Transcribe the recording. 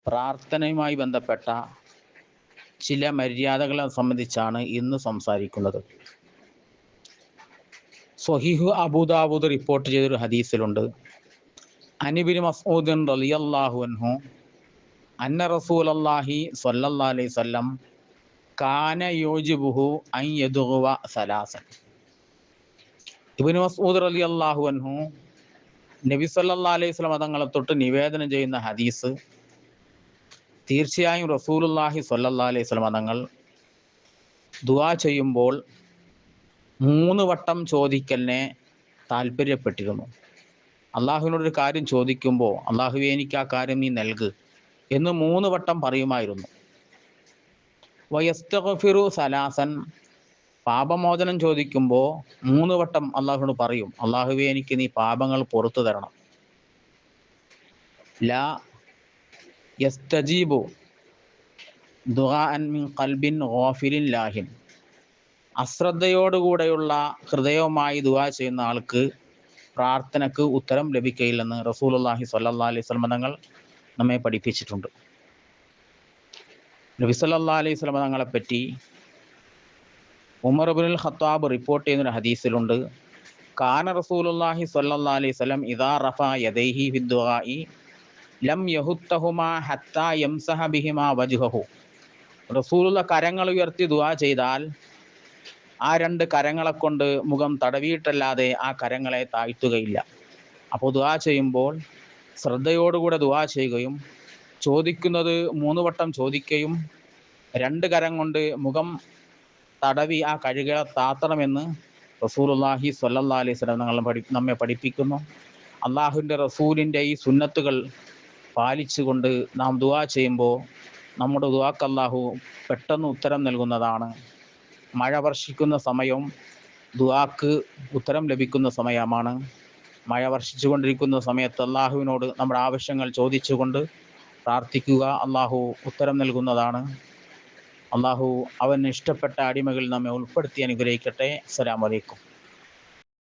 പ്രാർത്ഥനയുമായി ബന്ധപ്പെട്ട ചില മര്യാദകളെ സംബന്ധിച്ചാണ് ഇന്ന് സംസാരിക്കുന്നത്. സ്വഹീഹ് അബൂദാവൂദ് റിപ്പോർട്ട് ചെയ്തൊരു ഹദീസിലുണ്ട്, അനിബിന് മസ്ഊദിൻ റളിയല്ലാഹു അൻഹു അന്ന റസൂലല്ലാഹി സ്വല്ലല്ലാഹു അലൈഹി വസല്ലം കാന യൂജിബുഹു അൻ യദ്ഗുവ സലാസൻ. ഇബ്നു മസ്ഊദ് റളിയല്ലാഹു അൻഹു നബി സല്ലല്ലാഹു അലൈഹി വസല്ലം തങ്ങളെ തൊട്ട് നിവേദനം ചെയ്യുന്ന ഹദീസ്, തീർച്ചയായും റസൂലുള്ളാഹി സ്വല്ലല്ലാഹു അലൈഹി വസല്ലം തങ്ങൾ ദുആ ചെയ്യുമ്പോൾ 3 വട്ടം ചോദിക്കലിനെ താല്പര്യപ്പെട്ടിരുന്നു. അള്ളാഹുവിനോടൊരു കാര്യം ചോദിക്കുമ്പോൾ അള്ളാഹുവേ എനിക്ക് ആ കാര്യം നീ നൽക് എന്ന് 3 വട്ടം പറയുമായിരുന്നു. വയസ്തഗ്ഫിറു സലാസൻ, പാപമോചനം ചോദിക്കുമ്പോൾ 3 വട്ടം അള്ളാഹുവിനോട് പറയും, അള്ളാഹുവേ എനിക്ക് നീ പാപങ്ങൾ പുറത്തു തരണം. ലാ യസ്തജീബു ദുആഅൻ മിൻ ഖൽബിൻ ഗാഫിലിൻ ലാഹിൻ, അശ്രദ്ധയോടുകൂടെയുള്ള ഹൃദയവുമായി ദുആ ചെയ്യുന്ന ആൾക്ക് പ്രാർത്ഥനക്ക് ഉത്തരം ലഭിക്കുകയില്ലെന്ന് റസൂലുള്ളാഹി സ്വല്ലല്ലാഹു അലൈഹി വസല്ലം തങ്ങൾ നമ്മെ പഠിപ്പിച്ചിട്ടുണ്ട്. നബി സല്ലല്ലാഹു അലൈഹി വസല്ലം തങ്ങളെ പറ്റി ഉമർ ഇബ്നുൽ ഖത്താബ് റിപ്പോർട്ട് ചെയ്യുന്ന ഹദീസിലുണ്ട്, കാന റസൂലുള്ളാഹി സ്വല്ലല്ലാഹു അലൈഹി വസല്ലം ഇദാ റഫഅ യദൈഹി ഫിദ്ദുആഇ ലം യഹുത്തഹുമാ ഹത്താ യംസഹ ബിഹിമാ വജ്ഹഹു. റസൂലുള്ള കരങ്ങൾ ഉയർത്തി ദുആ ചെയ്താൽ ആ 2 കരങ്ങളെ കൊണ്ട് മുഖം തടവിയിട്ടല്ലാതെ ആ കരങ്ങളെ താഴ്ത്തുകയില്ല. അപ്പോൾ ദുആ ചെയ്യുമ്പോൾ ശ്രദ്ധയോടുകൂടെ ദുആ ചെയ്യുകയും ചോദിക്കുന്നത് 3 വട്ടം ചോദിക്കുകയും 2 കരം കൊണ്ട് മുഖം തടവി ആ കഴുകളെ താത്തണമെന്ന് റസൂലുള്ളാഹി സ്വല്ലല്ലാഹു അലൈഹി വസല്ലം നമ്മെ പഠിപ്പിക്കുന്നു. അള്ളാഹുവിൻ്റെ റസൂലിൻ്റെ ഈ സുന്നത്തുകൾ പാലിച്ചുകൊണ്ട് നാം ദുആ ചെയ്യുമ്പോൾ നമ്മുടെ ദുആക്ക് അള്ളാഹു പെട്ടെന്ന് ഉത്തരം നൽകുന്നതാണ്. മഴ വർഷിക്കുന്ന സമയവും ദുആക്ക് ഉത്തരം ലഭിക്കുന്ന സമയമാണ്. മഴ വർഷിച്ചു കൊണ്ടിരിക്കുന്ന സമയത്ത് അള്ളാഹുവിനോട് നമ്മുടെ ആവശ്യങ്ങൾ ചോദിച്ചുകൊണ്ട് പ്രാർത്ഥിക്കുക, അള്ളാഹു ഉത്തരം നൽകുന്നതാണ്. അള്ളാഹു അവന് ഇഷ്ടപ്പെട്ട അടിമകളിൽ നമ്മെ ഉൾപ്പെടുത്തി അനുഗ്രഹിക്കട്ടെ. അസ്സലാമു അലൈക്കും.